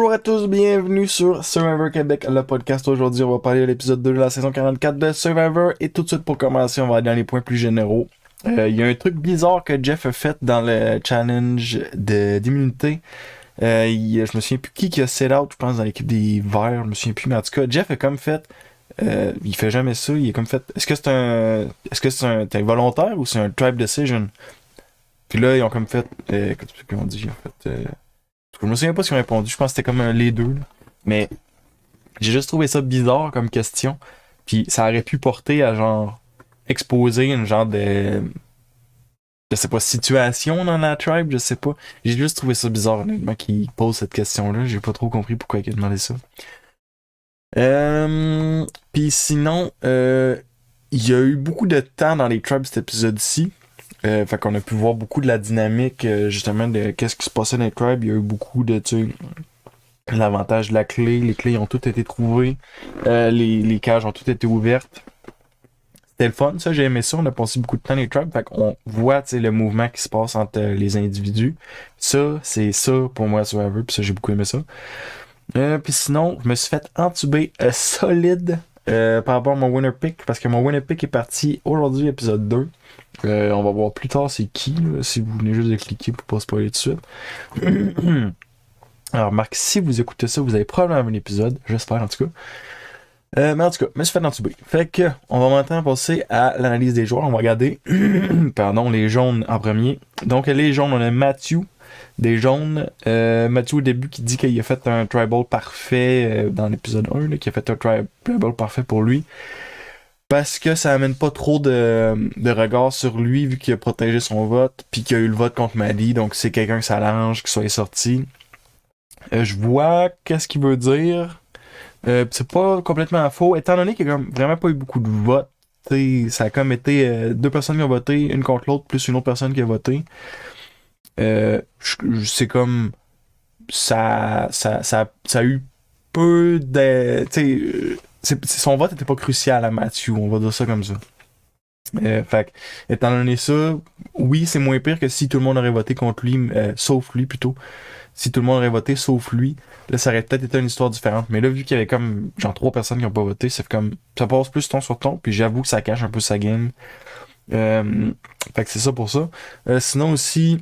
Bonjour à tous, bienvenue sur Survivor Québec, le podcast. Aujourd'hui, on va parler de l'épisode 2 de la saison 44 de Survivor. Et tout de suite, pour commencer, on va aller dans les points plus généraux. Il y a un truc bizarre que Jeff a fait dans le challenge d'immunité. Je me souviens plus qui a set out, je pense, dans l'équipe des Verts, je me souviens plus, mais en tout cas, Jeff a comme fait. Il fait jamais ça, il est comme fait. Est-ce que c'est un volontaire ou c'est un tribe decision? Puis là, ils ont comme fait. Qu'est-ce qu'ils ont dit? Ils ont fait. Je me souviens pas ce qu'ils ont répondu, je pense que c'était comme les deux. Là. Mais j'ai juste trouvé ça bizarre comme question. Puis ça aurait pu porter à genre exposer une genre de. Je sais pas, situation dans la tribe, je sais pas. J'ai juste trouvé ça bizarre, honnêtement, qu'il pose cette question-là. J'ai pas trop compris pourquoi il a demandé ça. Puis sinon, il y a eu beaucoup de temps dans les tribes cet épisode-ci. Fait qu'on a pu voir beaucoup de la dynamique, justement, de qu'est-ce qui se passait dans les tribes. Il y a eu beaucoup de, tu sais, l'avantage de la clé. Les clés ont toutes été trouvées. Les cages ont toutes été ouvertes. C'était le fun, ça, j'ai aimé ça. On a passé beaucoup de temps dans les tribes. Fait qu'on voit, tu sais, le mouvement qui se passe entre les individus. Ça, c'est ça pour moi, Survivor. Puis ça, j'ai beaucoup aimé ça. Puis sinon, je me suis fait entuber solide par rapport à mon winner pick. Parce que mon winner pick est parti aujourd'hui, épisode 2. On va voir plus tard c'est qui, là, si vous venez juste de cliquer pour pas spoiler tout de suite. Alors, Marc, si vous écoutez ça, vous avez probablement un épisode, j'espère en tout cas. Mais en tout cas, je me suis fait entuber. Fait que, on va maintenant passer à l'analyse des joueurs. On va regarder, pardon, les jaunes en premier. Donc, les jaunes, on a Matthew, des jaunes. Matthew, au début, qui dit qu'il a fait un tribal parfait dans l'épisode 1, là, qu'il a fait un tribal parfait pour lui. Parce que ça amène pas trop de regard sur lui, vu qu'il a protégé son vote, puis qu'il a eu le vote contre Maddie, donc c'est quelqu'un que ça l'arrange qu'il soit sorti. Je vois qu'est-ce qu'il veut dire. C'est pas complètement faux, étant donné qu'il y a comme vraiment pas eu beaucoup de votes. T'sais, ça a comme été deux personnes qui ont voté, une contre l'autre, plus une autre personne qui a voté. C'est comme... Ça a eu peu de... son vote était pas crucial à Matthew, on va dire ça comme ça. Fait que, étant donné ça, oui, c'est moins pire que si tout le monde aurait voté contre lui, sauf lui plutôt. Si tout le monde aurait voté sauf lui, là, ça aurait peut-être été une histoire différente. Mais là, vu qu'il y avait comme, genre, 3 personnes qui n'ont pas voté, c'est comme, ça passe plus ton sur ton, puis j'avoue que ça cache un peu sa game. Fait que c'est ça pour ça. Sinon aussi,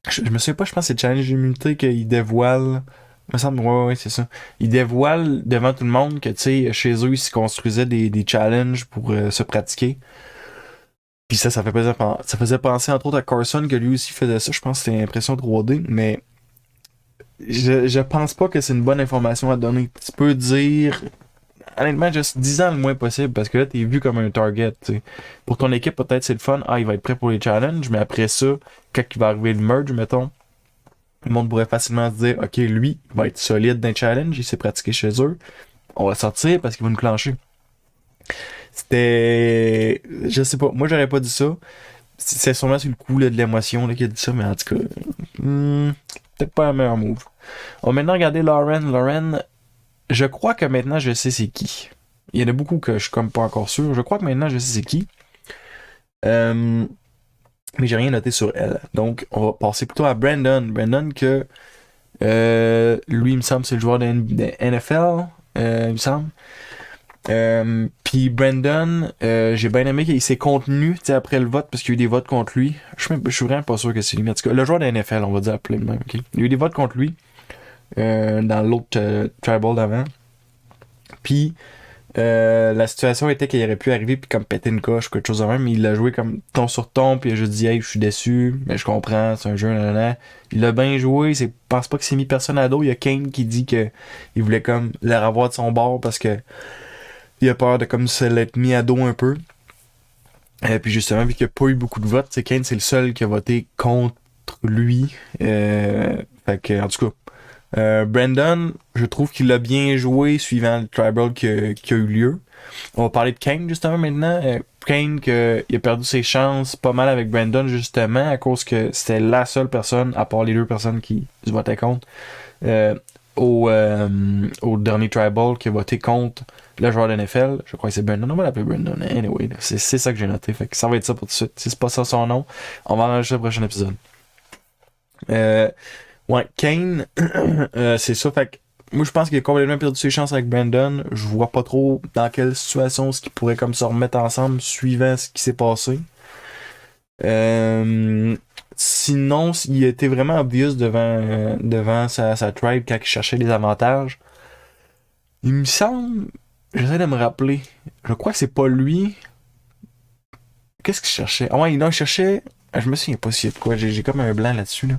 je me souviens pas, je pense que c'est Challenge d'immunité qu'il dévoile. Il me semble, ouais, c'est ça. Ils dévoilent devant tout le monde que, tu sais, chez eux, ils se construisaient des challenges pour se pratiquer. Puis ça faisait penser entre autres à Carson, que lui aussi faisait ça. Je pense que c'était impression 3D, mais je pense pas que c'est une bonne information à donner. Tu peux dire, honnêtement, juste 10 ans le moins possible, parce que là, t'es vu comme un target, tu sais. Pour ton équipe, peut-être c'est le fun. Ah, il va être prêt pour les challenges, mais après ça, quand il va arriver le merge, mettons, le monde pourrait facilement se dire, ok, lui, il va être solide dans les challenges, il s'est pratiqué chez eux. On va sortir parce qu'il va nous clencher. C'était... Je sais pas, moi j'aurais pas dit ça. C'est sûrement sur le coup là, de l'émotion là, qu'il a dit ça, mais en tout cas, peut-être pas un meilleur move. On va maintenant regarder Lauren. Lauren, je crois que maintenant je sais c'est qui. Il y en a beaucoup que je suis comme pas encore sûr. Je crois que maintenant je sais c'est qui. Mais j'ai rien noté sur elle. Donc, on va passer plutôt à Brandon. Brandon que lui, il me semble, c'est le joueur de NFL, il me semble. Puis Brandon, j'ai bien aimé qu'il s'est contenu après le vote parce qu'il y a eu des votes contre lui. Je suis vraiment pas sûr que c'est lui. En tout cas, le joueur de NFL, on va dire appeler le même. Okay? Il y a eu des votes contre lui dans l'autre tribal d'avant. Puis la situation était qu'il aurait pu arriver puis comme péter une coche ou quelque chose de même, mais il l'a joué comme ton sur ton, puis il a juste dit hey, je suis déçu, mais je comprends, c'est un jeu, nanana. Il l'a bien joué, je pense pas qu'il s'est mis personne à dos. Il y a Kane qui dit que il voulait comme le revoir de son bord parce que il a peur de comme se l'être mis à dos un peu. Puis justement, vu qu'il n'y a pas eu beaucoup de votes, Kane c'est le seul qui a voté contre lui. Fait que, en tout cas, Brandon, je trouve qu'il a bien joué suivant le tribal qui a eu lieu. On va parler de Kane justement maintenant. Kane, il a perdu ses chances pas mal avec Brandon justement à cause que c'était la seule personne, à part les deux personnes qui se votaient contre, au dernier tribal qui a voté contre le joueur de NFL. Je crois que c'est Brandon. On va l'appeler Brandon. Anyway, c'est ça que j'ai noté. Fait que ça va être ça pour tout de suite. Si c'est pas ça son nom, on va enregistrer le prochain épisode. Ouais, Kane, c'est ça. Fait que moi, je pense qu'il a complètement perdu ses chances avec Brandon. Je vois pas trop dans quelle situation ce qu'ils pourraient comme se remettre ensemble suivant ce qui s'est passé. Euh, Sinon, il était vraiment obvious devant sa tribe quand il cherchait les avantages. Il me semble, j'essaie de me rappeler, je crois que c'est pas lui. Qu'est-ce qu'il cherchait? Ah ouais, non, il cherchait. Je me souviens pas si y a de quoi, j'ai comme un blanc là-dessus, là.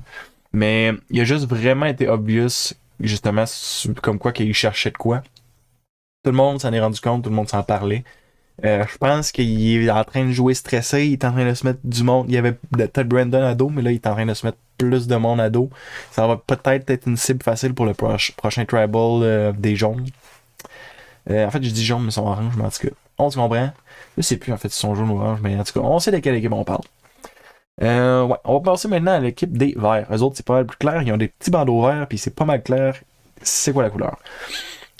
Mais il a juste vraiment été obvious, justement, comme quoi qu'il cherchait de quoi. Tout le monde s'en est rendu compte, tout le monde s'en parlait. Je pense qu'il est en train de jouer stressé, il est en train de se mettre du monde. Il y avait peut-être Brandon à dos, mais là, il est en train de se mettre plus de monde à dos. Ça va peut-être être une cible facile pour le prochain tribal des jaunes. En fait, je dis jaune, mais ils sont orange, mais en tout cas, on se comprend. Je sais plus, en fait, s'ils sont jaunes ou orange, mais en tout cas, on sait de quelle équipe on parle. Ouais, on va passer maintenant à l'équipe des verts. Eux autres, c'est pas mal plus clair. Ils ont des petits bandeaux verts, puis c'est pas mal clair. C'est quoi la couleur?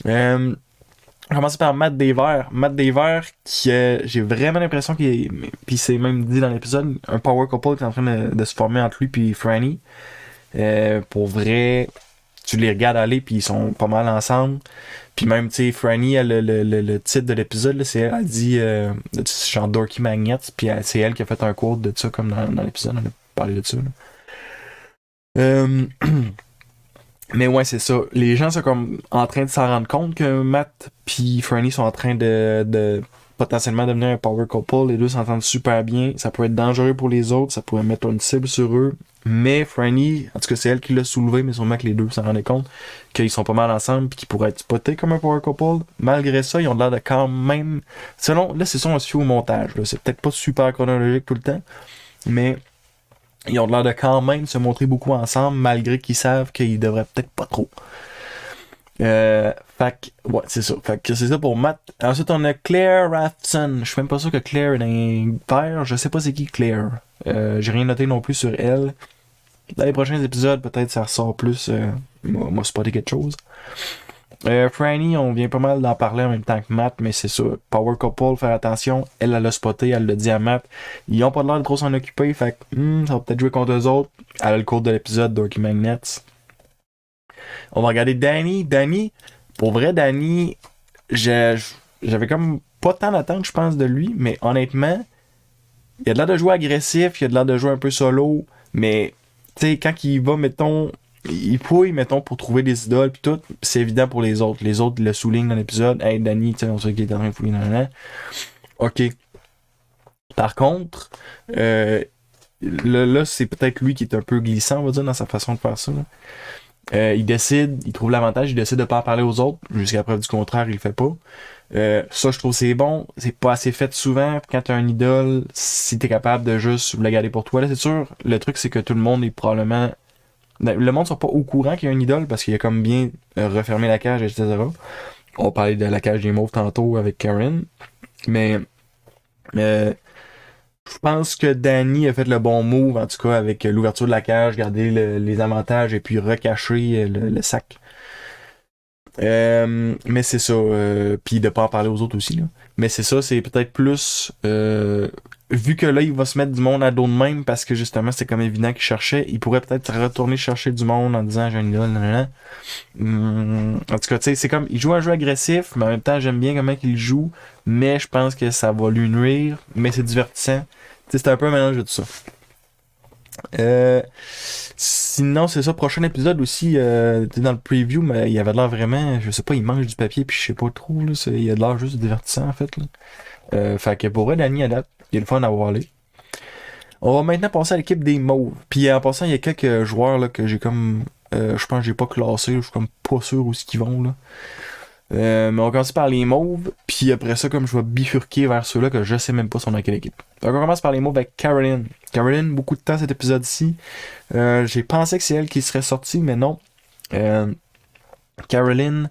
On va commencer par Matt des verts. Matt des verts, qui j'ai vraiment l'impression qu'il est. Puis c'est même dit dans l'épisode, un power couple qui est en train de se former entre lui et Franny. Pour vrai, tu les regardes aller, puis ils sont pas mal ensemble. Puis même, tu sais, Franny, le titre de l'épisode, là, c'est elle dit genre Dorky Magnets, puis c'est elle qui a fait un quote de ça, comme dans l'épisode, on a parlé de ça. Là. Euh, mais ouais, c'est ça. Les gens sont comme en train de s'en rendre compte que Matt puis Franny sont en train de potentiellement devenir un power couple. Les deux s'entendent super bien. Ça peut être dangereux pour les autres, ça pourrait mettre une cible sur eux. Mais Franny, en tout cas, c'est elle qui l'a soulevé, mais sûrement que les deux s'en rendaient compte qu'ils sont pas mal ensemble puis qu'ils pourraient être spotés comme un power couple. Malgré ça, ils ont l'air de quand même. Selon, là, c'est ça, on se fie au montage. Là. C'est peut-être pas super chronologique tout le temps, mais ils ont l'air de quand même se montrer beaucoup ensemble, malgré qu'ils savent qu'ils devraient peut-être pas trop. Fait que, ouais, c'est ça. Fait que c'est ça pour Matt. Ensuite, on a Claire Rathson. Je suis même pas sûr que Claire est un père. Je sais pas c'est qui Claire. J'ai rien noté non plus sur elle. Dans les prochains épisodes, peut-être ça ressort plus. Moi spotter quelque chose. Franny, on vient pas mal d'en parler en même temps que Matt, mais c'est ça. Power couple, faire attention. Elle l'a spoté, elle l'a dit à Matt. Ils ont pas l'air de trop s'en occuper, fait que ça va peut-être jouer contre eux autres. À le cours de l'épisode, Dorky Magnets. On va regarder Danny. Danny, pour vrai, Danny, j'avais comme pas tant d'attente, je pense, de lui, mais honnêtement, il a de l'air de jouer agressif, il a de l'air de jouer un peu solo, mais tu sais, quand il va, mettons, il fouille, mettons, pour trouver des idoles pis tout, c'est évident pour les autres. Les autres le soulignent dans l'épisode. Hey, Danny, tu sais, on sait qu'il est en train de fouiller dans le. Ok. Par contre, là, c'est peut-être lui qui est un peu glissant, on va dire, dans sa façon de faire ça. Là. Il décide, il trouve l'avantage, il décide de pas en parler aux autres. Jusqu'à preuve du contraire, il le fait pas. Ça, je trouve c'est bon. C'est pas assez fait souvent. Quand t'as un idole, si t'es capable de juste le garder pour toi, là, c'est sûr. Le truc, c'est que tout le monde est probablement. Le monde ne sont pas au courant qu'il y a une idole parce qu'il a comme bien refermé la cage, etc. On parlait de la cage des mauves tantôt avec Karen. Mais je pense que Danny a fait le bon move, en tout cas, avec l'ouverture de la cage, garder les avantages et puis recacher le sac. Mais c'est ça. Puis de pas en parler aux autres aussi. Là. Mais c'est ça, c'est peut-être plus. Vu que là, il va se mettre du monde à dos de même parce que justement, c'était comme évident qu'il cherchait. Il pourrait peut-être retourner chercher du monde en disant j'ai une idole, nanana. En tout cas, tu sais, c'est comme. Il joue un jeu agressif, mais en même temps, j'aime bien comment il joue. Mais je pense que ça va lui nuire. Mais c'est divertissant. Tu sais, c'est un peu un mélange de tout ça. Sinon, c'est ça, prochain épisode aussi, dans le preview, mais il avait l'air vraiment, je sais pas, il mange du papier, puis je sais pas trop, là, il a de l'air juste divertissant, en fait, là. Fait que pour vrai, Danny, à date, il est le fun à voir aller. On va maintenant passer à l'équipe des Mauves. Puis en passant, il y a quelques joueurs, là, que j'ai comme, je pense que j'ai pas classé, je suis comme pas sûr où ils vont, là. Mais on va commencer par les Mauves, puis après ça, comme je vais bifurquer vers ceux-là que je sais même pas sont dans quelle équipe. Donc on commence par les Mauves avec Caroline. Caroline, beaucoup de temps cet épisode-ci. J'ai pensé que c'est elle qui serait sortie, mais non. Caroline,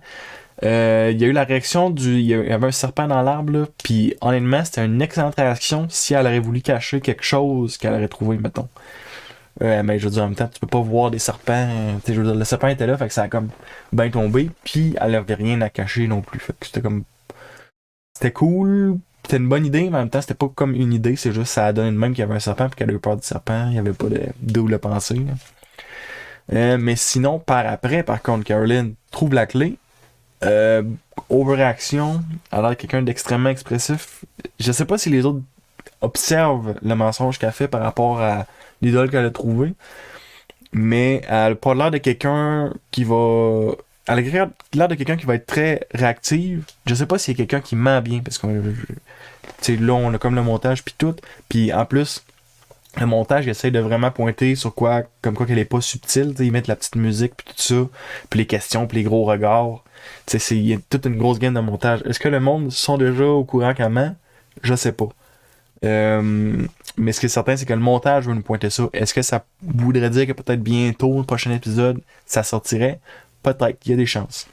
il y a eu la réaction il y avait un serpent dans l'arbre, puis honnêtement, c'était une excellente réaction si elle aurait voulu cacher quelque chose qu'elle aurait trouvé, mettons. Mais je veux dire, en même temps, tu peux pas voir des serpents. Je veux dire, le serpent était là, fait que ça a comme bien tombé, puis elle avait rien à cacher non plus. Fait que c'était comme. C'était cool, c'était une bonne idée, mais en même temps, c'était pas comme une idée, c'est juste ça a donné de même qu'il y avait un serpent, puis qu'elle a eu peur du serpent, il y avait pas d'où le penser. Là. Mais sinon, par contre, Caroline trouve la clé. Euh, Overreaction, alors quelqu'un d'extrêmement expressif. Je sais pas si les autres observent le mensonge qu'elle fait par rapport à l'idole qu'elle a trouvé, mais elle a pas l'air de quelqu'un qui va. Elle a l'air de quelqu'un qui va être très réactive. Je sais pas s'il y a quelqu'un qui ment bien, parce que là, on a comme le montage puis tout. Puis en plus, le montage, il essaie de vraiment pointer sur quoi, comme quoi qu'elle est pas subtile. Ils mettent la petite musique puis tout ça, puis les questions puis les gros regards. Il y a toute une grosse gamme de montage. Est-ce que le monde sont déjà au courant qu'elle ment? Je sais pas. Mais ce qui est certain, c'est que le montage va nous pointer ça. Est-ce que ça voudrait dire que peut-être bientôt, le prochain épisode, ça sortirait? Peut-être, il y a des chances.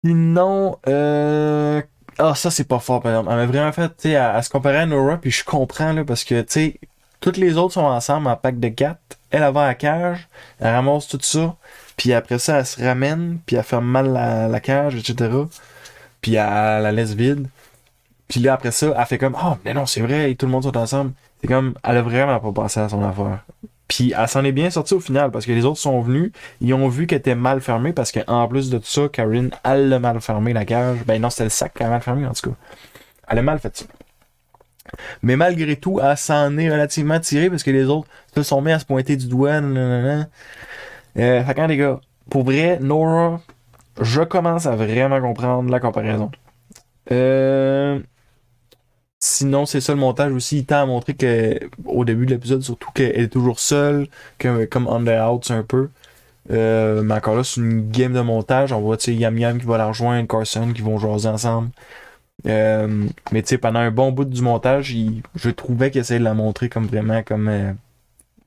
Sinon, ah, ça c'est pas fort, par exemple. Elle m'a vraiment fait, tu sais, à se comparer à Nora, puis je comprends, là, parce que, tu sais, toutes les autres sont ensemble en pack de 4. Elle va à la cage, elle ramasse tout ça, puis après ça, elle se ramène, puis elle ferme mal la cage, etc. Puis elle la laisse vide. Puis là, après ça, elle fait comme, oh, mais non, c'est vrai, tout le monde sont ensemble. C'est comme, elle a vraiment pas pensé à son affaire. Puis elle s'en est bien sortie au final, parce que les autres sont venus, ils ont vu qu'elle était mal fermée, parce qu'en plus de tout ça, Karen, elle l'a mal fermé, la cage. Ben non, c'était le sac qui a mal fermé, en tout cas. Elle a mal fait ça. Mais malgré tout, elle s'en est relativement tirée, parce que les autres se sont mis à se pointer du doigt, nanana. Fait quand les gars, pour vrai, Nora, je commence à vraiment comprendre la comparaison. Sinon, c'est ça le montage aussi. Il tend à montrer que au début de l'épisode, surtout qu'elle est toujours seule, comme on the outs un peu. Mais encore là, c'est une game de montage. On voit Yam Yam qui va la rejoindre, Carson qui vont jaser ensemble. Mais tu sais, pendant un bon bout du montage, je trouvais qu'il essayait de la montrer comme vraiment comme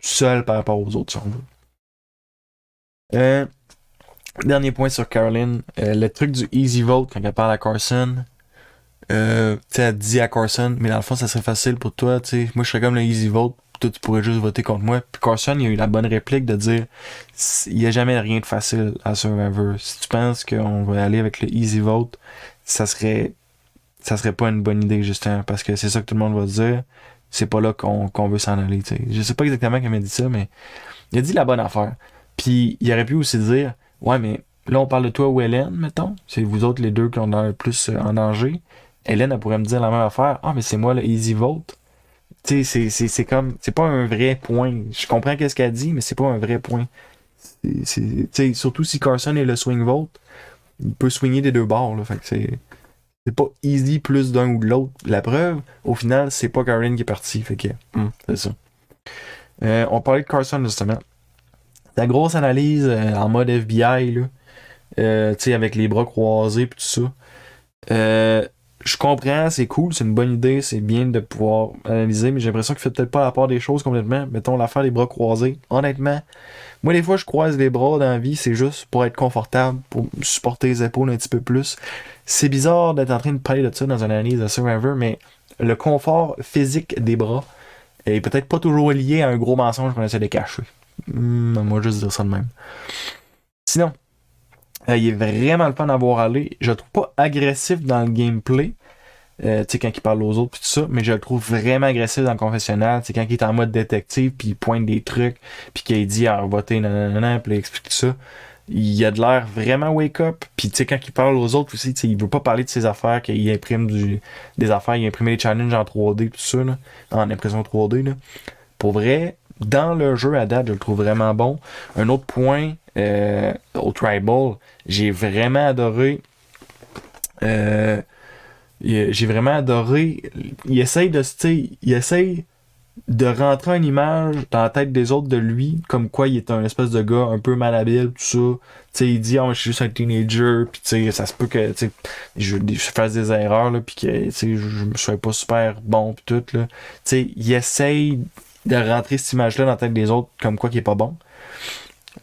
seule par rapport aux autres, si on veut. Dernier point sur Caroline, le truc du easy vote quand elle parle à Carson. Tu sais, elle dit à Carson, mais dans le fond, ça serait facile pour toi, tu sais. Moi, je serais comme le easy vote, toi, tu pourrais juste voter contre moi. Puis Carson, il a eu la bonne réplique de dire, il n'y a jamais rien de facile à Survivor. Si tu penses qu'on va aller avec le easy vote, ça serait pas une bonne idée, justement, parce que c'est ça que tout le monde va dire. C'est pas là qu'on veut s'en aller, tu sais. Je sais pas exactement comment il dit ça, mais il a dit la bonne affaire. Puis, il aurait pu aussi dire, ouais, mais là, on parle de toi ou Hélène, mettons. C'est vous autres les deux qui ont le plus en danger. Hélène, elle pourrait me dire la même affaire. Ah, mais c'est moi le easy vote. Tu sais, c'est comme, c'est pas un vrai point. Je comprends qu'est-ce qu'elle dit, mais c'est pas un vrai point. Tu sais, surtout si Carson est le swing vote, il peut swinger des deux bords, là. Fait que c'est pas easy plus d'un ou de l'autre. La preuve, au final, c'est pas Karen qui est parti. Fait que, c'est ça. On parlait de Carson, justement. La grosse analyse en mode FBI, là. Tu sais, avec les bras croisés pis tout ça. Je comprends, c'est cool, c'est une bonne idée, c'est bien de pouvoir analyser, mais j'ai l'impression qu'il fait peut-être pas la part des choses complètement. Mettons l'affaire des bras croisés. Honnêtement, moi des fois je croise les bras dans la vie, c'est juste pour être confortable, pour supporter les épaules un petit peu plus. C'est bizarre d'être en train de parler de ça dans une analyse de Survivor, mais le confort physique des bras est peut-être pas toujours lié à un gros mensonge qu'on essaie de cacher. Moi juste dire ça de même. Sinon, il est vraiment le fun d'avoir allé. Je le trouve pas agressif dans le gameplay. Tu sais, quand il parle aux autres pis tout ça, mais je le trouve vraiment agressif dans le confessionnal. Tu sais, quand il est en mode détective puis il pointe des trucs puis qu'il dit à voter nanana puis il explique tout ça. Il a de l'air vraiment wake up. Puis tu sais, quand il parle aux autres aussi, tu sais, il veut pas parler de ses affaires, qu'il imprime des affaires, il imprime des challenges en 3D tout ça, là, en impression 3D, là. Pour vrai, dans le jeu à date, je le trouve vraiment bon. Un autre point, au Tribal, j'ai vraiment adoré. J'ai vraiment adoré. Il essaye de rentrer une image dans la tête des autres de lui, comme quoi il est un espèce de gars un peu malhabile, tout ça. Tu sais, il dit, oh, je suis juste un teenager, puis tu sais, ça se peut que, tu sais, je fasse des erreurs, là, puis que, tu sais, je me sois pas super bon, puis tout, là. Tu sais, il essaye de rentrer cette image-là dans la tête des autres, comme quoi qu'il est pas bon.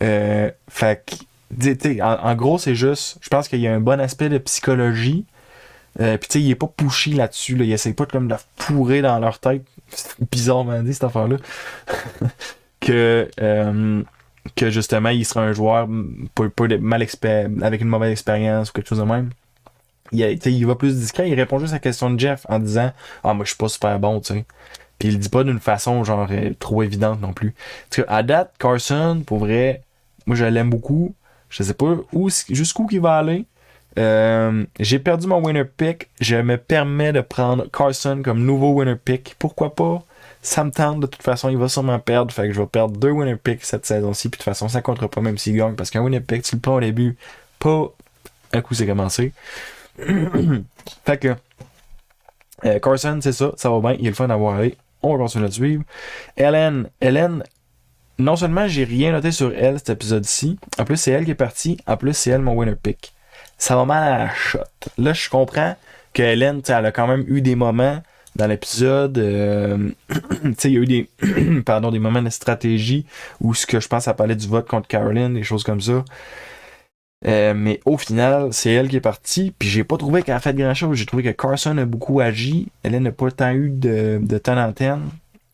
Fait que, tu sais, en gros, c'est juste, je pense qu'il y a un bon aspect de psychologie. Puis tu sais, il est pas pushy là-dessus, là. Il essaye pas de comme de la fourrer dans leur tête. C'est bizarrement dit cette affaire-là. que, que justement, il sera un joueur pas avec une mauvaise expérience ou quelque chose de même. Il va plus discret, il répond juste à la question de Jeff en disant, ah, moi je suis pas super bon, tu sais. Puis il le dit pas d'une façon genre trop évidente non plus. Parce que à date, Carson, pour vrai, moi je l'aime beaucoup. Je sais pas jusqu'où il va aller. J'ai perdu mon winner pick. Je me permets de prendre Carson comme nouveau winner pick. Pourquoi pas? Ça me tente, de toute façon, il va sûrement perdre. Fait que je vais perdre 2 winner picks cette saison-ci. Puis de toute façon, ça comptera pas même s'il gagne. Parce qu'un winner pick, tu le prends au début, pas un coup c'est commencé. Fait que Carson, c'est ça, ça va bien, il est le fun d'avoir allé. On va continuer à le suivre. Hélène, non seulement j'ai rien noté sur elle cet épisode-ci, en plus c'est elle qui est partie, en plus c'est elle mon winner pick. Ça va mal à la shot. Là, je comprends que Hélène, elle a quand même eu des moments dans l'épisode, tu sais, il y a eu des, des moments de stratégie où ce que je pense, ça parlait du vote contre Caroline, des choses comme ça. Mais au final, c'est elle qui est partie, puis j'ai pas trouvé qu'elle a fait grand chose. J'ai trouvé que Carson a beaucoup agi. Hélène n'a pas tant eu de temps d'antenne.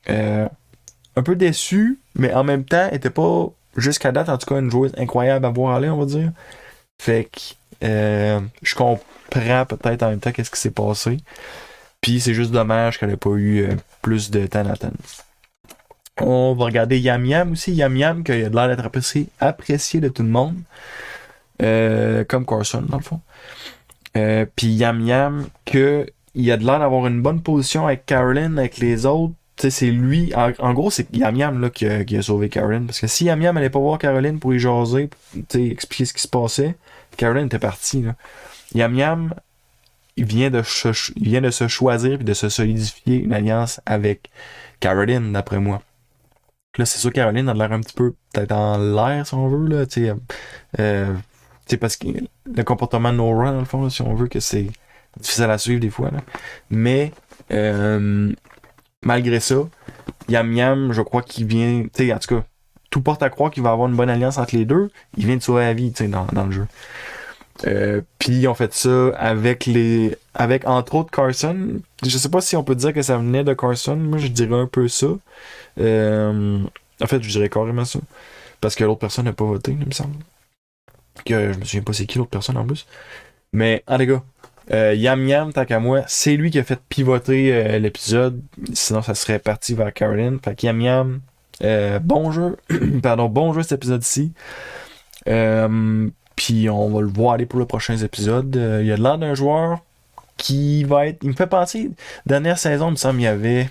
Un peu déçu, mais en même temps, elle était pas, jusqu'à date, en tout cas, une joueuse incroyable à voir aller, on va dire. Fait que je comprends peut-être en même temps qu'est-ce qui s'est passé. Puis c'est juste dommage qu'elle ait pas eu plus de temps d'antenne. On va regarder Yam Yam aussi. Yam Yam, qui a l'air d'être apprécié de tout le monde. Comme Carson, dans le fond. Puis Yam Yam, il a de l'air d'avoir une bonne position avec Caroline, avec les autres. T'sais, c'est lui, en gros, c'est Yam Yam là, qui a sauvé Caroline. Parce que si Yam Yam allait pas voir Caroline pour y jaser, expliquer ce qui se passait, Caroline était partie. Là. Yam Yam, il vient de se choisir et de se solidifier une alliance avec Caroline, d'après moi. Là, c'est sûr, Caroline a l'air un petit peu peut-être en l'air, si on veut, là, parce que le comportement de Nora, dans le fond, là, si on veut, que c'est difficile à suivre des fois. Là. Mais malgré ça, Yam Yam, je crois qu'il vient. En tout cas, tout porte à croire qu'il va avoir une bonne alliance entre les deux. Il vient de sauver la vie dans le jeu. Puis ils ont fait ça avec entre autres Carson. Je sais pas si on peut dire que ça venait de Carson. Moi, je dirais un peu ça. En fait, je dirais carrément ça. Parce que l'autre personne n'a pas voté, il me semble. Que je me souviens pas c'est qui l'autre personne en plus. Mais, les gars, Yam Yam, tant qu'à moi, c'est lui qui a fait pivoter l'épisode. Sinon, ça serait parti vers Caroline. Fait que Yam Yam, bon jeu. Bon jeu cet épisode-ci. Puis on va le voir aller pour les prochains épisodes. Il y a de l'air d'un joueur qui va être... Il me fait penser... Dernière saison, il me semble, il y avait...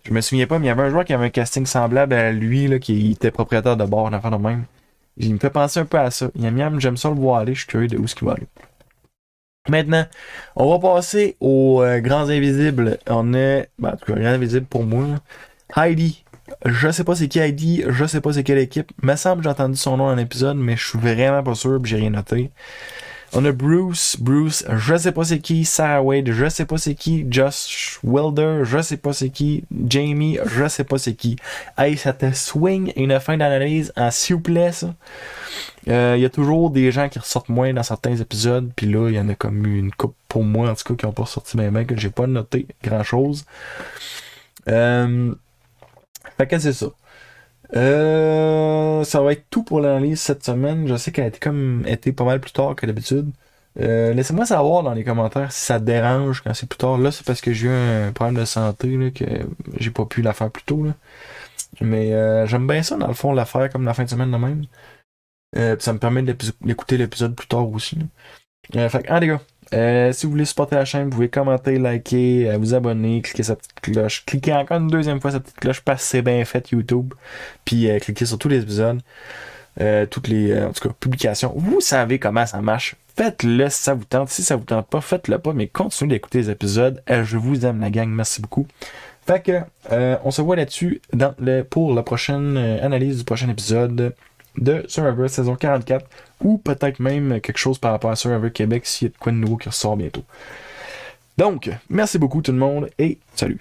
Je me souviens pas, mais il y avait un joueur qui avait un casting semblable à lui, là, qui était propriétaire de bar, d'enfant de même. Il me fait penser un peu à ça. Yam Yam, j'aime ça le voir aller, je suis curieux de où ce qu'il va aller. Maintenant, on va passer aux grands invisibles. On est... en tout cas, grand invisible pour moi. Heidi. Je sais pas c'est qui Heidi, je sais pas c'est quelle équipe. Me semble que j'ai entendu son nom dans l'épisode, mais je suis vraiment pas sûr, puis j'ai rien noté. On a Bruce, je sais pas c'est qui, Sarah Wade, je sais pas c'est qui, Josh Wilder, je sais pas c'est qui, Jamie, je sais pas c'est qui. Hey, ça te swing une fin d'analyse en s'il vous plaît, ça. Il y a toujours des gens qui ressortent moins dans certains épisodes, puis là, il y en a comme eu une couple pour moi, en tout cas, qui ont pas ressorti même, que j'ai pas noté grand-chose. Fait que c'est ça. Ça va être tout pour l'analyse cette semaine. Je sais qu'elle a été pas mal plus tard que d'habitude. Laissez-moi savoir dans les commentaires si ça te dérange quand c'est plus tard. Là, c'est parce que j'ai eu un problème de santé là, que j'ai pas pu la faire plus tôt. Là. Mais j'aime bien ça, dans le fond, la faire comme la fin de semaine de même. Puis ça me permet d'écouter l'épisode plus tard aussi. Fait que, les gars. Si vous voulez supporter la chaîne, vous pouvez commenter, liker, vous abonner, cliquer sa petite cloche. Cliquez encore une deuxième fois sa petite cloche parce que c'est bien fait YouTube. Puis cliquez sur tous les épisodes. Toutes les en tout cas, publications. Vous savez comment ça marche. Faites-le si ça vous tente. Si ça vous tente pas, faites-le pas. Mais continuez d'écouter les épisodes. Je vous aime la gang. Merci beaucoup. Fait que on se voit là-dessus pour la prochaine analyse du prochain épisode de Survivor saison 44 ou peut-être même quelque chose par rapport à Survivor Québec s'il y a de quoi de nouveau qui ressort bientôt. Donc, merci beaucoup tout le monde et salut!